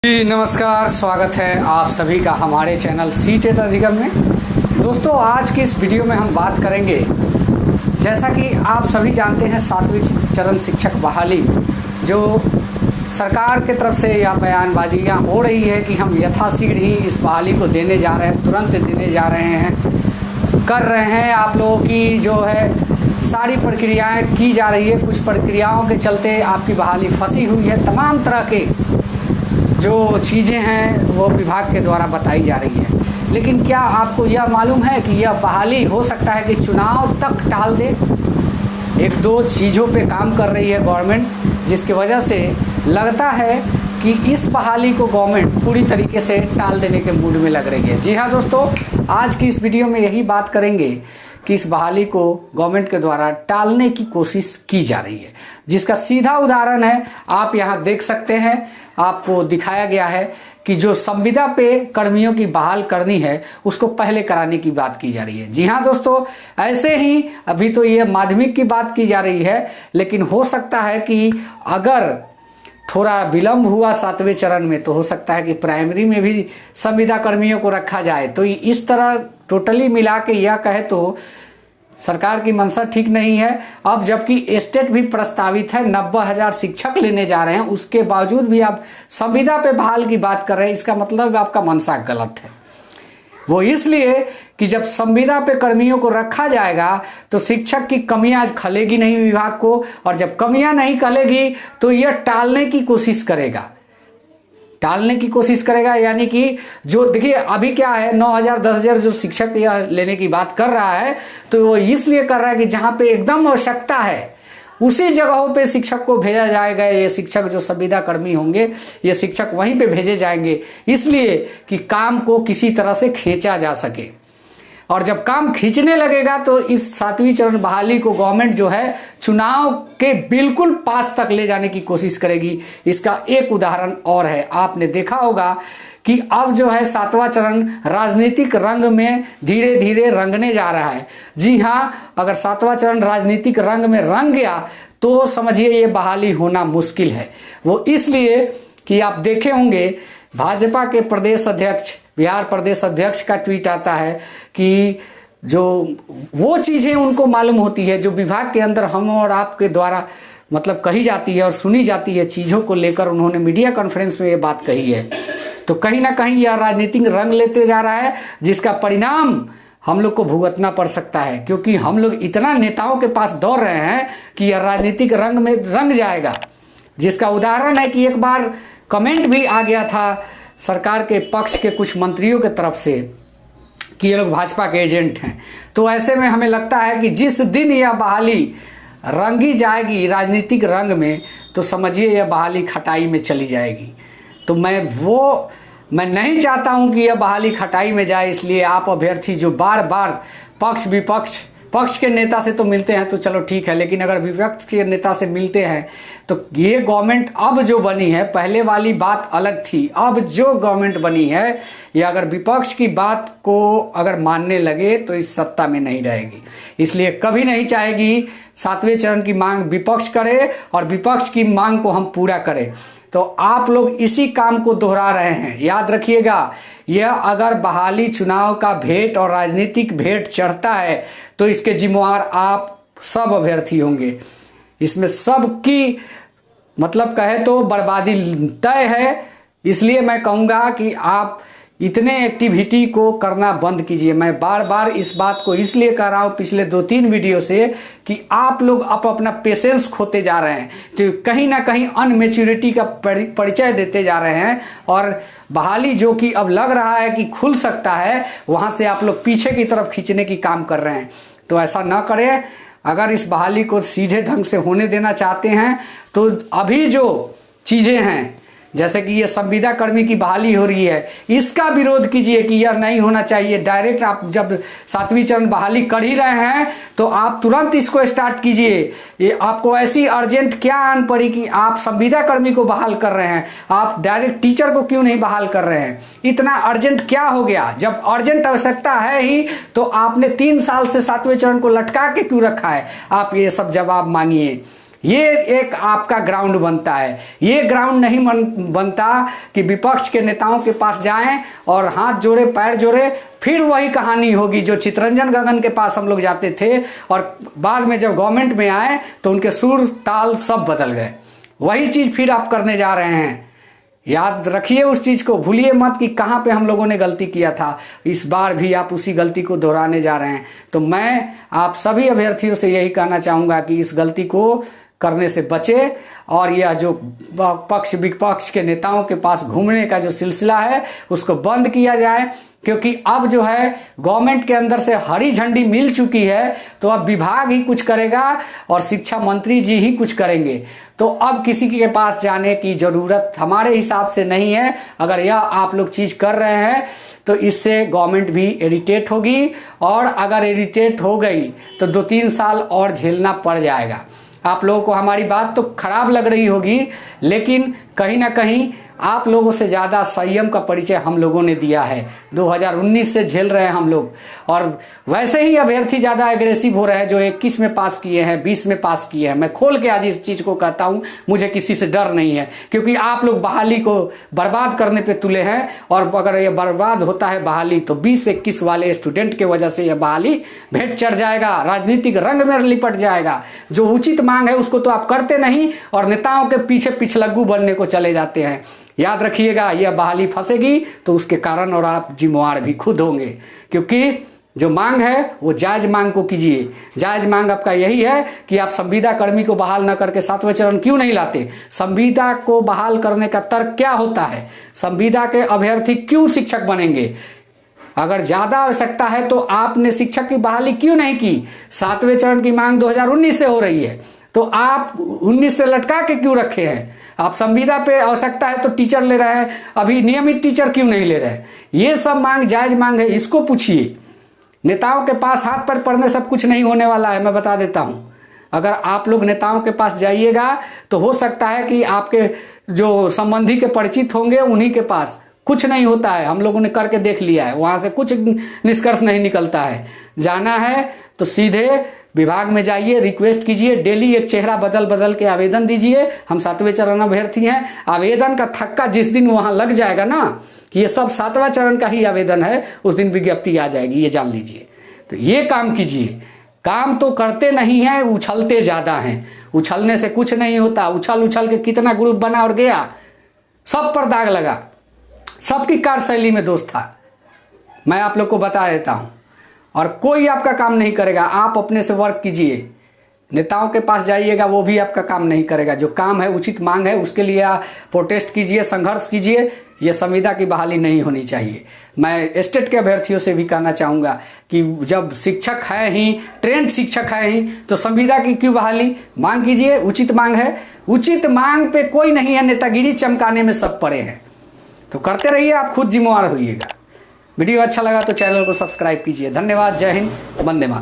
जी नमस्कार, स्वागत है आप सभी का हमारे चैनल सीटेट अधिगम में। दोस्तों, आज की इस वीडियो में हम बात करेंगे, जैसा कि आप सभी जानते हैं, 7वीं चरण शिक्षक बहाली जो सरकार की तरफ से यह बयानबाजियाँ हो रही है कि हम यथाशीघ्र ही इस बहाली को देने जा रहे हैं, तुरंत देने जा रहे हैं, कर रहे हैं। आप लोगों की जो है सारी प्रक्रियाएँ की जा रही है, कुछ प्रक्रियाओं के चलते आपकी बहाली फंसी हुई है। तमाम तरह के जो चीज़ें हैं वो विभाग के द्वारा बताई जा रही है, लेकिन क्या आपको यह मालूम है कि यह बहाली हो सकता है कि चुनाव तक टाल दे। एक दो चीज़ों पे काम कर रही है गवर्नमेंट, जिसकी वजह से लगता है कि इस बहाली को गवर्नमेंट पूरी तरीके से टाल देने के मूड में लग रही है। जी हाँ दोस्तों, आज की इस वीडियो में यही बात करेंगे कि इस बहाली को गवर्नमेंट के द्वारा टालने की कोशिश की जा रही है, जिसका सीधा उदाहरण है, आप यहाँ देख सकते हैं। आपको दिखाया गया है कि जो संविदा पे कर्मियों की बहाल करनी है उसको पहले कराने की बात की जा रही है। जी हाँ दोस्तों, ऐसे ही अभी तो ये माध्यमिक की बात की जा रही है, लेकिन हो सकता है कि अगर थोड़ा विलंब हुआ 7वें चरण में, तो हो सकता है कि प्राइमरी में भी संविदा कर्मियों को रखा जाए। तो इस तरह टोटली मिला के यह कहे तो सरकार की मंशा ठीक नहीं है। अब जबकि स्टेट भी प्रस्तावित है, 90,000 शिक्षक लेने जा रहे हैं, उसके बावजूद भी आप संविदा पे बहाल की बात कर रहे हैं, इसका मतलब आपका मंशा गलत है। वो इसलिए कि जब संविदा पे कर्मियों को रखा जाएगा तो शिक्षक की कमियां खलेगी नहीं विभाग को, और जब कमियां नहीं खलेगी तो यह टालने की कोशिश करेगा। यानी कि जो देखिए अभी क्या है, 9,000 10,000 जो शिक्षक यह लेने की बात कर रहा है, तो वो इसलिए कर रहा है कि जहाँ पे एकदम आवश्यकता है उसी जगहों पे शिक्षक को भेजा जाएगा। ये शिक्षक जो संविदा कर्मी होंगे, ये शिक्षक वहीं पे भेजे जाएंगे, इसलिए कि काम को किसी तरह से खींचा जा सके। और जब काम खींचने लगेगा तो इस 7वीं चरण बहाली को गवर्नमेंट जो है चुनाव के बिल्कुल पास तक ले जाने की कोशिश करेगी। इसका एक उदाहरण और है, आपने देखा होगा कि अब जो है 7वां चरण राजनीतिक रंग में धीरे धीरे रंगने जा रहा है। जी हाँ, अगर 7वां चरण राजनीतिक रंग में रंग गया तो समझिए ये बहाली होना मुश्किल है। वो इसलिए कि आप देखे होंगे भाजपा के प्रदेश अध्यक्ष, बिहार प्रदेश अध्यक्ष का ट्वीट आता है कि जो वो चीज़ें उनको मालूम होती है जो विभाग के अंदर हम और आपके द्वारा मतलब कही जाती है और सुनी जाती है, चीज़ों को लेकर उन्होंने मीडिया कॉन्फ्रेंस में ये बात कही है। तो कहीं ना कहीं यह राजनीतिक रंग लेते जा रहा है, जिसका परिणाम हम लोग को भुगतना पड़ सकता है, क्योंकि हम लोग इतना नेताओं के पास दौड़ रहे हैं कि यह राजनीतिक रंग में रंग जाएगा। जिसका उदाहरण है कि एक बार कमेंट भी आ गया था सरकार के पक्ष के कुछ मंत्रियों के तरफ से कि ये लोग भाजपा के एजेंट हैं। तो ऐसे में हमें लगता है कि जिस दिन यह बहाली रंगी जाएगी राजनीतिक रंग में, तो समझिए यह बहाली खटाई में चली जाएगी। तो मैं नहीं चाहता हूं कि यह बहाली खटाई में जाए। इसलिए आप अभ्यर्थी जो बार बार पक्ष के नेता से तो मिलते हैं तो चलो ठीक है, लेकिन अगर विपक्ष के नेता से मिलते हैं तो ये गवर्नमेंट अब जो बनी है, पहले वाली बात अलग थी, अब जो गवर्नमेंट बनी है ये अगर विपक्ष की बात को अगर मानने लगे तो इस सत्ता में नहीं रहेगी। इसलिए कभी नहीं चाहेगी 7वें चरण की मांग विपक्ष करे और विपक्ष की मांग को हम पूरा करें। तो आप लोग इसी काम को दोहरा रहे हैं। याद रखिएगा, यह अगर बहाली चुनाव का भेंट और राजनीतिक भेंट चढ़ता है तो इसके जिम्मेवार आप सब अभ्यर्थी होंगे। इसमें सबकी मतलब कहे तो बर्बादी तय है। इसलिए मैं कहूँगा कि आप इतने एक्टिविटी को करना बंद कीजिए। मैं बार बार इस बात को इसलिए कह रहा हूँ पिछले 2-3 वीडियो से कि आप लोग अपना पेशेंस खोते जा रहे हैं, तो कहीं ना कहीं अनमेच्योरिटी का परिचय देते जा रहे हैं, और बहाली जो कि अब लग रहा है कि खुल सकता है, वहाँ से आप लोग पीछे की तरफ खींचने की काम कर रहे हैं। तो ऐसा ना करें। अगर इस बहाली को सीधे ढंग से होने देना चाहते हैं तो अभी जो चीज़ें हैं, जैसे कि ये संविदा कर्मी की बहाली हो रही है, इसका विरोध कीजिए कि यह नहीं होना चाहिए। डायरेक्ट आप जब 7वीं चरण बहाली कर ही रहे हैं तो आप तुरंत इसको स्टार्ट कीजिए। ये आपको ऐसी अर्जेंट क्या आन पड़ी कि आप संविदा कर्मी को बहाल कर रहे हैं, आप डायरेक्ट टीचर को क्यों नहीं बहाल कर रहे हैं? इतना अर्जेंट क्या हो गया? जब अर्जेंट आवश्यकता है ही तो आपने 3 साल से 7वें चरण को लटका के क्यों रखा है? आप ये सब जवाब मांगिए। ये एक आपका ग्राउंड बनता है। ये ग्राउंड नहीं बनता कि विपक्ष के नेताओं के पास जाएं और हाथ जोड़े पैर जोड़े, फिर वही कहानी होगी जो चितरंजन गगन के पास हम लोग जाते थे और बाद में जब गवर्नमेंट में आए तो उनके सुर ताल सब बदल गए। वही चीज़ फिर आप करने जा रहे हैं। याद रखिए उस चीज़ को, भूलिए मत कि कहाँ पे हम लोगों ने गलती किया था। इस बार भी आप उसी गलती को दोहराने जा रहे हैं। तो मैं आप सभी अभ्यर्थियों से यही कहना चाहूँगा कि इस गलती को करने से बचे और यह जो पक्ष विपक्ष के नेताओं के पास घूमने का जो सिलसिला है उसको बंद किया जाए, क्योंकि अब जो है गवर्नमेंट के अंदर से हरी झंडी मिल चुकी है। तो अब विभाग ही कुछ करेगा और शिक्षा मंत्री जी ही कुछ करेंगे। तो अब किसी के पास जाने की ज़रूरत हमारे हिसाब से नहीं है। अगर यह आप लोग चीज़ कर रहे हैं तो इससे गवर्नमेंट भी इरिटेट होगी, और अगर इरिटेट हो गई तो 2-3 साल और झेलना पड़ जाएगा। आप लोगों को हमारी बात तो खराब लग रही होगी, लेकिन कहीं ना कहीं आप लोगों से ज़्यादा संयम का परिचय हम लोगों ने दिया है। 2019 से झेल रहे हैं हम लोग, और वैसे ही अभ्यर्थी ज़्यादा एग्रेसिव हो रहे हैं जो 21 में पास किए हैं, 20 में पास किए हैं। मैं खोल के आज इस चीज़ को कहता हूँ, मुझे किसी से डर नहीं है, क्योंकि आप लोग बहाली को बर्बाद करने पे तुले हैं। और अगर ये बर्बाद होता है बहाली तो 20-21 वाले स्टूडेंट के वजह से यह बहाली भेंट चढ़ जाएगा, राजनीतिक रंग में लिपट जाएगा। जो उचित मांग है उसको तो आप करते नहीं और नेताओं के पीछे पिछलग्गू बनने को चले जाते हैं। याद रखिएगा, यह बहाली फंसेगी तो उसके कारण और आप जिम्मेवार भी खुद होंगे, क्योंकि जो मांग है वो जायज मांग को कीजिए। जायज मांग आपका यही है कि आप संविदा कर्मी को बहाल न करके 7वें चरण क्यों नहीं लाते। संविदा को बहाल करने का तर्क क्या होता है, संविदा के अभ्यर्थी क्यों शिक्षक बनेंगे। अगर ज़्यादा आवश्यकता है तो आपने शिक्षक की बहाली क्यों नहीं की। 7वें चरण की मांग 2019 से हो रही है तो आप 19 से लटका के क्यों रखे हैं। आप संविदा पे आवश्यकता है तो टीचर ले रहे हैं, अभी नियमित टीचर क्यों नहीं ले रहे हैं। ये सब मांग जायज मांग है, इसको पूछिए। नेताओं के पास हाथ पर पड़ने सब कुछ नहीं होने वाला है, मैं बता देता हूँ। अगर आप लोग नेताओं के पास जाइएगा तो हो सकता है कि आपके जो संबंधी के परिचित होंगे उन्हीं के पास कुछ नहीं होता है। हम लोगों ने करके देख लिया है, वहाँ से कुछ निष्कर्ष नहीं निकलता है। जाना है तो सीधे विभाग में जाइए, रिक्वेस्ट कीजिए, डेली एक चेहरा बदल बदल के आवेदन दीजिए। हम 7वें चरण अभ्यर्थी हैं। आवेदन का थक्का जिस दिन वहाँ लग जाएगा ना कि ये सब 7वां चरण का ही आवेदन है, उस दिन विज्ञप्ति आ जाएगी, ये जान लीजिए। तो ये काम कीजिए। काम तो करते नहीं हैं, उछलते ज़्यादा हैं। उछलने से कुछ नहीं होता। उछल उछल के कितना ग्रुप बना और गया, सब पर दाग लगा, सबकी कार्यशैली में दोष था। मैं आप लोग को बता देता हूँ, और कोई आपका काम नहीं करेगा। आप अपने से वर्क कीजिए। नेताओं के पास जाइएगा वो भी आपका काम नहीं करेगा। जो काम है उचित मांग है उसके लिए आप प्रोटेस्ट कीजिए, संघर्ष कीजिए। ये संविदा की बहाली नहीं होनी चाहिए। मैं स्टेट के अभ्यर्थियों से भी कहना चाहूँगा कि जब शिक्षक है ही, ट्रेंड शिक्षक है ही, तो संविदा की क्यों बहाली। मांग कीजिए, उचित मांग है। उचित मांग पे कोई नहीं है, नेतागिरी चमकाने में सब पड़े हैं। तो करते रहिए, आप खुद जिम्मेवार होइएगा। वीडियो अच्छा लगा तो चैनल को सब्सक्राइब कीजिए। धन्यवाद। जय हिंद, वंदे मातरम।